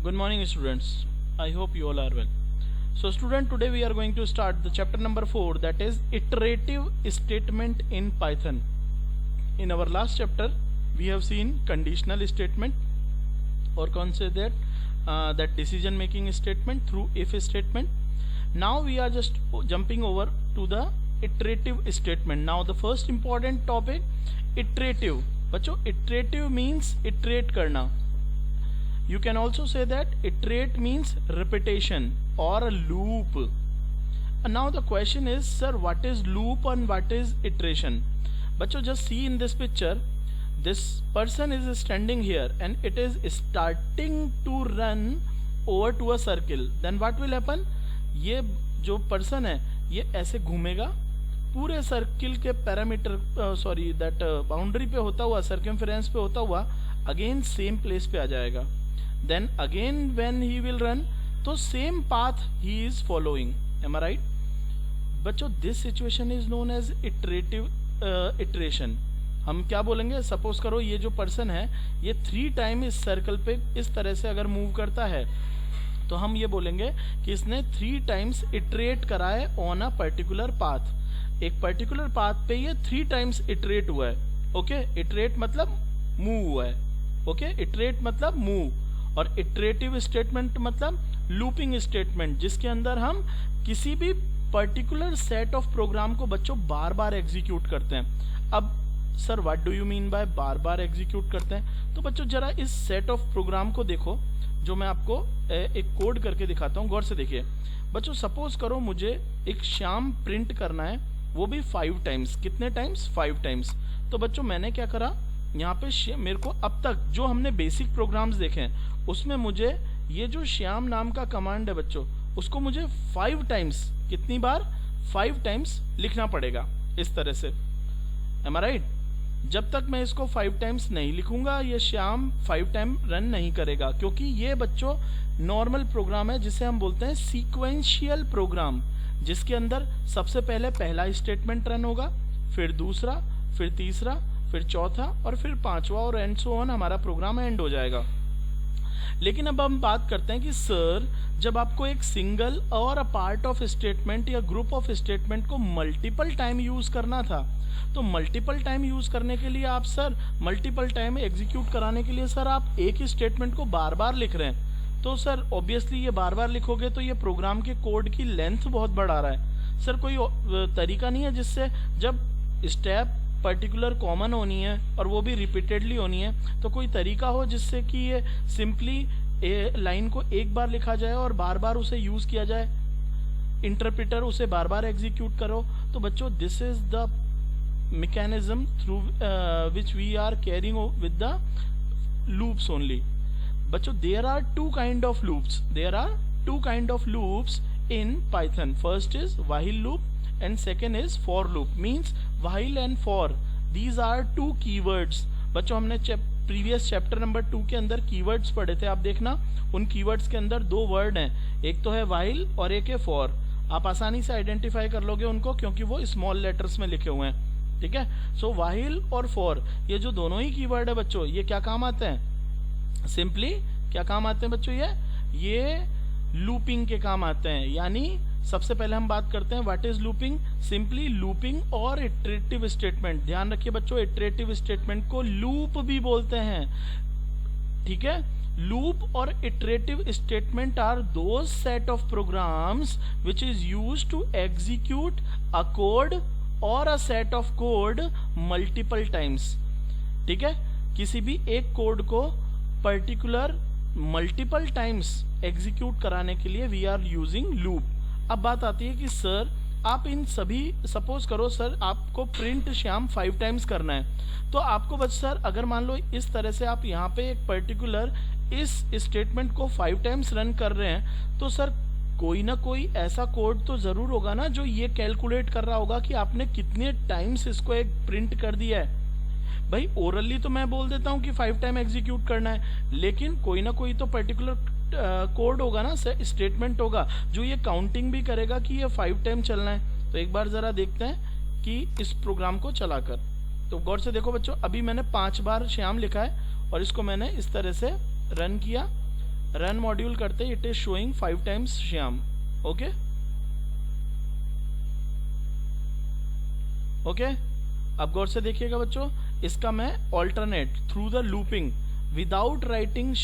Good morning students. I hope you all are well. So student, today we are going to start the chapter number 4, that is iterative statement in Python. In our last chapter we have seen conditional statement or consider that decision making statement through if statement. Now we are just jumping over to the iterative statement. Now the first important topic, iterative. बच्चों iterative means iterate करना. You can also say that iterate means repetition or a loop. And now the question is, sir, what is loop and what is iteration? बच्चों, just see in this picture, this person is standing here and it is starting to run over to a circle. Then what will happen? ये जो person है ये ऐसे घूमेगा पूरे circle के parameter that boundary पे होता हुआ, सर्कमफेरेंस पे होता हुआ अगेन सेम प्लेस पे आ जाएगा. Then again when he will run, तो same path he is following. Am I right? बच्चों, this situation is known as iterative iteration. हम क्या बोलेंगे? सपोज करो ये जो पर्सन है ये 3 टाइम इस सर्कल पे इस तरह से अगर मूव करता है तो हम ये बोलेंगे कि इसने 3 टाइम्स इटरेट करा है ऑन अ पर्टिकुलर पाथ. एक पर्टिकुलर पाथ पे ये 3 टाइम्स इटरेट हुआ है. ओके, इटरेट मतलब मूव हुआ है. ओके, इटरेट मतलब मूव. और इटरेटिव स्टेटमेंट मतलब लूपिंग स्टेटमेंट, जिसके अंदर हम किसी भी पर्टिकुलर सेट ऑफ प्रोग्राम को बच्चों बार बार एग्जीक्यूट करते हैं. अब sir what do you mean by bar bar execute करते हैं? तो बच्चों जरा इस सेट ऑफ प्रोग्राम को देखो जो मैं आपको एक कोड करके दिखाता हूँ. गौर से देखिए बच्चों, सपोज करो मुझे एक श्याम प्रिंट करना है, वो भी 5 टाइम्स. कितने टाइम्स? 5 टाइम्स. तो बच्चों मैंने क्या करा, यहाँ पे मेरे को अब तक जो हमने बेसिक प्रोग्राम्स देखे हैं उसमें मुझे ये जो श्याम नाम का कमांड है बच्चों, उसको मुझे 5 टाइम्स, कितनी बार? 5 टाइम्स लिखना पड़ेगा इस तरह से. M I right? जब तक मैं इसको 5 टाइम्स नहीं लिखूंगा ये श्याम 5 टाइम रन नहीं करेगा, क्योंकि ये बच्चों नॉर्मल प्रोग्राम है जिसे हम बोलते हैं सीक्वेंशियल प्रोग्राम, जिसके अंदर सबसे पहले पहला स्टेटमेंट रन होगा, फिर दूसरा, फिर तीसरा, फिर चौथा और फिर 5वां और एंड सो ऑन हमारा प्रोग्राम एंड हो जाएगा. लेकिन अब हम बात करते हैं कि सर जब आपको एक सिंगल और अ पार्ट ऑफ स्टेटमेंट या ग्रुप ऑफ स्टेटमेंट को मल्टीपल टाइम यूज करना था, तो मल्टीपल टाइम यूज करने के लिए आप सर मल्टीपल टाइम एग्जीक्यूट कराने के लिए सर आप एक ही स्टेटमेंट को बार बार लिख रहे हैं, तो सर ऑब्वियसली ये बार बार लिखोगे तो ये प्रोग्राम के कोड की लेंथ बहुत बढ़ा रहा है. सर कोई तरीका नहीं है जिससे जब स्टेप पर्टिकुलर कॉमन होनी है और वो भी रिपीटेडली होनी है, तो कोई तरीका हो जिससे कि ये सिंपली लाइन को एक बार लिखा जाए और बार बार उसे यूज किया जाए, इंटरप्रेटर उसे बार बार एग्जीक्यूट करो. तो बच्चों this is the mechanism through which we are carrying with the loops only. बच्चों there are two kind of loops. There are 2 kind of loops in Python. First is while loop and second is for loop. Means while and for. These are 2 keywords. बच्चों हमने previous chapter number 2 के अंदर keywords पढ़े थे. आप देखना उन keywords के अंदर 2 वर्ड हैं, एक तो है while और एक है for. आप आसानी से आइडेंटिफाई कर लोगे उनको क्योंकि वो स्मॉल लेटर्स में लिखे हुए हैं. ठीक है. सो while और for ये जो दोनों ही कीवर्ड है बच्चों, ये क्या काम आते हैं? सिंपली क्या काम आते हैं बच्चों? ये लूपिंग के काम आते हैं. यानी सबसे पहले हम बात करते हैं what is looping. Simply looping और इटरेटिव स्टेटमेंट. ध्यान रखिए बच्चों, इटरेटिव स्टेटमेंट को लूप भी बोलते हैं. ठीक है. लूप और iterative statement are those set of programs which is used to execute a code और a set of code multiple times. ठीक है. किसी भी एक कोड को पर्टिकुलर मल्टीपल टाइम्स एग्जीक्यूट कराने के लिए वी आर यूजिंग लूप. अब बात आती है कि सर आप इन सभी, सपोज करो सर आपको प्रिंट श्याम 5 टाइम्स करना है, तो आपको बस सर अगर मान लो इस तरह से आप यहाँ पे एक पर्टिकुलर इस स्टेटमेंट को 5 टाइम्स रन कर रहे हैं, तो सर कोई ना कोई ऐसा कोड तो जरूर होगा ना जो ये कैलकुलेट कर रहा होगा कि आपने कितने टाइम्स इसको एक प्रिंट कर दिया है. भाई ओरली तो मैं बोल देता हूँ कि 5 टाइम एग्जीक्यूट करना है, लेकिन कोई ना कोई तो पर्टिकुलर कोड होगा ना, स्टेटमेंट होगा जो ये काउंटिंग भी करेगा कि ये 5 टाइम चलना है. तो एक बार जरा देखते हैं कि इस प्रोग्राम को चलाकर. तो गौर से देखो बच्चों, अभी मैंने 5 बार श्याम लिखा है और इसको मैंने इस तरह से रन किया रन मॉड्यूल करते it is showing 5 times Shyam. Okay okay, अब गौर से देखिएगा बच्चों, इसका मैं alternate through the looping without writing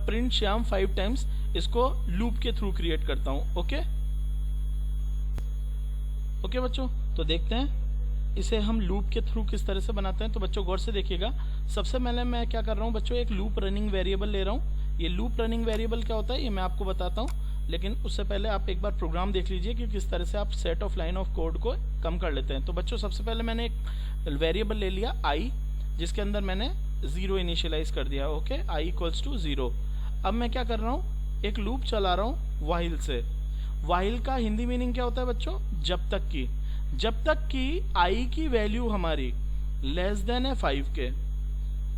print Shyam 5 times इसको लूप के थ्रू क्रिएट करता हूं. ओके ओके बच्चों, तो देखते हैं इसे हम लूप के थ्रू किस तरह से बनाते हैं. तो बच्चों गौर से देखिएगा, सबसे पहले मैं क्या कर रहा हूं बच्चों, एक लूप रनिंग वेरिएबल ले रहा हूं. ये लूप रनिंग वेरिएबल क्या होता है ये मैं आपको बताता हूं, लेकिन उससे पहले आप एक बार प्रोग्राम देख लीजिए कि किस तरह से आप set of line of code को कम कर लेते हैं. तो बच्चों सबसे पहले मैंने एक वेरिएबल ले लिया आई, जिसके अंदर मैंने 0 इनिशियलाइज कर दिया. Okay, I equals to 0. अब मैं क्या कर रहा हूँ, एक लूप चला रहा हूँ वाहिल से. वाहिल का हिंदी मीनिंग क्या होता है बच्चों, जब तक की. जब तक कि आई की वैल्यू हमारी लेस देन है 5 के,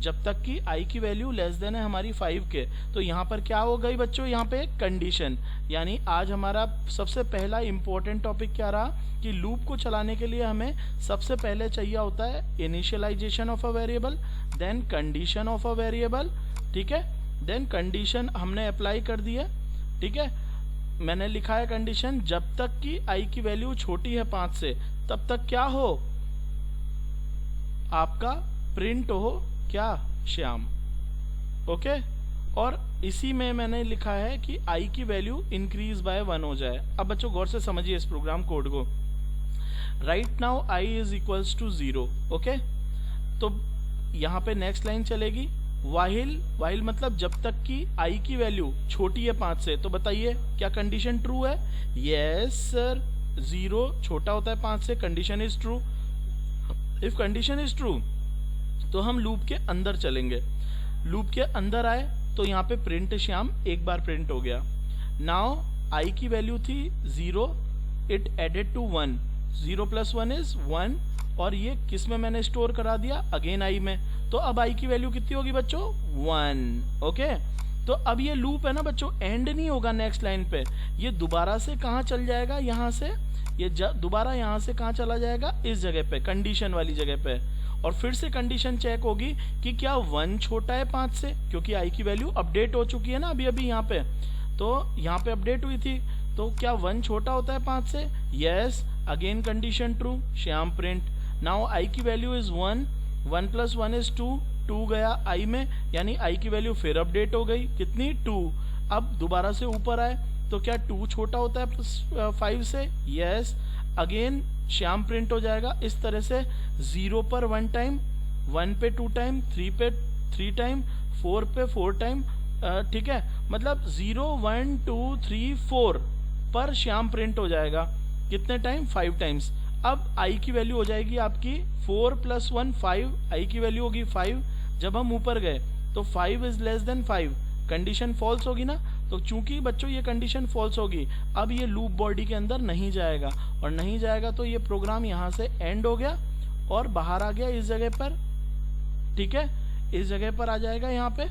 जब तक कि आई की वैल्यू लेस देन है हमारी 5 के. तो यहाँ पर क्या हो गई बच्चों, यहाँ पे कंडीशन. यानी आज हमारा सबसे पहला इंपॉर्टेंट टॉपिक क्या रहा कि लूप को चलाने के लिए हमें सबसे पहले चाहिए होता है initialization of a variable, then condition of a variable. ठीक है, देन कंडीशन हमने अप्लाई कर दी है. ठीक है, मैंने लिखा है कंडीशन जब तक कि आई की वैल्यू छोटी है 5 से, तब तक क्या हो, आपका प्रिंट हो क्या, श्याम. ओके, और इसी में मैंने लिखा है कि आई की वैल्यू इंक्रीज बाय 1 हो जाए. अब बच्चों गौर से समझिए इस प्रोग्राम कोड को. Right now I is equals to 0. Okay, तो यहाँ पे नेक्स्ट लाइन चलेगी वाहिल. वाहिल मतलब जब तक कि आई की वैल्यू छोटी है 5 से. तो बताइए क्या कंडीशन ट्रू है, यस सर. 0 छोटा होता है 5 से, condition is true. If condition is true तो हम लूप के अंदर चलेंगे. लूप के अंदर आए तो यहाँ पे प्रिंट श्याम एक बार प्रिंट हो गया. नाउ आई की वैल्यू थी 0, it added to 1. 0 plus 1 is 1, और ये किस में मैंने स्टोर करा दिया, अगेन आई में. तो अब आई की वैल्यू कितनी होगी बच्चों, 1. ओके, तो अब ये लूप है ना बच्चों, एंड नहीं होगा नेक्स्ट लाइन पे. ये दोबारा से कहाँ चल जाएगा, यहाँ से ये दोबारा यहाँ से कहाँ चला जाएगा, इस जगह पे, कंडीशन वाली जगह पे. और फिर से कंडीशन चेक होगी कि क्या 1 छोटा है 5 से, क्योंकि आई की वैल्यू अपडेट हो चुकी है ना अभी अभी यहाँ पे. तो यहाँ पे अपडेट हुई थी, तो क्या 1 छोटा होता है 5 से, yes. Again condition true, Shyam print. Now I की वैल्यू इज 1, 1 प्लस 1 इज 2. 2 गया आई में, यानी आई की वैल्यू फिर अपडेट हो गई, कितनी, 2. अब दोबारा से ऊपर आए तो क्या 2 छोटा होता है 5 से, यस. अगेन श्याम प्रिंट हो जाएगा. इस तरह से 0 पर 1 टाइम, 1 पे 2 टाइम, 3 पे 3 टाइम, 4 पे 4 टाइम. ठीक है, मतलब 0, 1, 2, 3, 4 पर श्याम प्रिंट हो जाएगा. कितने टाइम, 5 टाइम्स. अब आई की वैल्यू हो जाएगी आपकी 4 प्लस 1 5. आई की वैल्यू होगी 5. जब हम ऊपर गए तो 5 is less than 5, condition false होगी ना. तो चूंकि बच्चों ये कंडीशन फॉल्स होगी, अब ये लूप बॉडी के अंदर नहीं जाएगा, और नहीं जाएगा तो ये प्रोग्राम यहाँ से एंड हो गया और बाहर आ गया इस जगह पर. ठीक है, इस जगह पर आ जाएगा यहाँ पे.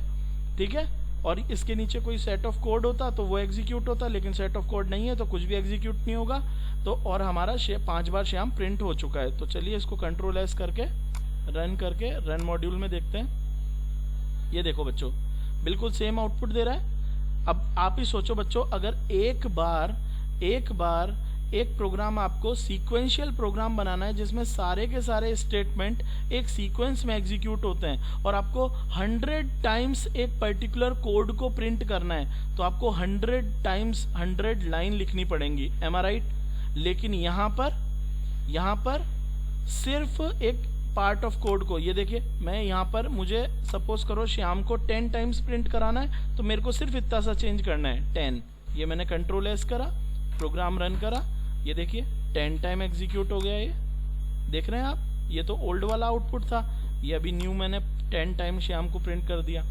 ठीक है, और इसके नीचे कोई सेट ऑफ कोड होता तो वो एग्जीक्यूट होता, लेकिन सेट ऑफ कोड नहीं है तो कुछ भी एग्जीक्यूट नहीं होगा. तो और हमारा 5 बार श्याम प्रिंट हो चुका है. तो चलिए इसको कंट्रोल एस करके रन मॉड्यूल में देखते हैं. ये देखो बच्चों, बिल्कुल सेम आउटपुट दे रहा है. अब आप ही सोचो बच्चों, अगर एक बार एक प्रोग्राम आपको सीक्वेंशियल प्रोग्राम बनाना है जिसमें सारे के सारे स्टेटमेंट एक सीक्वेंस में एग्जीक्यूट होते हैं, और आपको 100 टाइम्स एक पर्टिकुलर कोड को प्रिंट करना है, तो आपको 100 टाइम्स 100 लाइन लिखनी पड़ेंगी. M I right? लेकिन यहाँ पर सिर्फ एक पार्ट ऑफ कोड को, ये देखिए, मैं यहाँ पर मुझे सपोज करो श्याम को 10 टाइम्स प्रिंट कराना है, तो मेरे को सिर्फ इतना सा चेंज करना है, 10. ये मैंने कंट्रोल एस करा, प्रोग्राम रन करा, ये देखिए 10 टाइम एग्जीक्यूट हो गया. ये देख रहे हैं आप, ये तो ओल्ड वाला आउटपुट था, ये अभी न्यू मैंने 10 टाइम श्याम को प्रिंट कर दिया.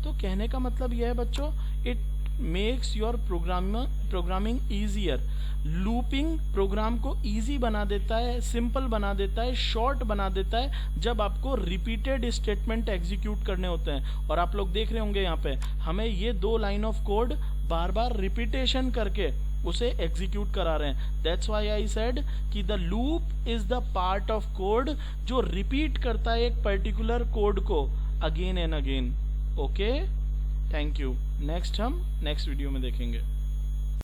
तो कहने का मतलब यह है बच्चों, it makes your programming easier. Looping program को इजी बना देता है, सिंपल बना देता है, शॉर्ट बना देता है जब आपको रिपीटेड स्टेटमेंट एग्जीक्यूट करने होते हैं. और आप लोग देख रहे होंगे यहाँ पे हमें ये 2 line of code bar bar repetition करके उसे एग्जीक्यूट करा रहे हैं. दैट्स व्हाई आई सेड कि the loop is the part of code जो रिपीट करता है एक पर्टिकुलर कोड को again and again. Okay, thank you. Next हम नेक्स्ट वीडियो में देखेंगे।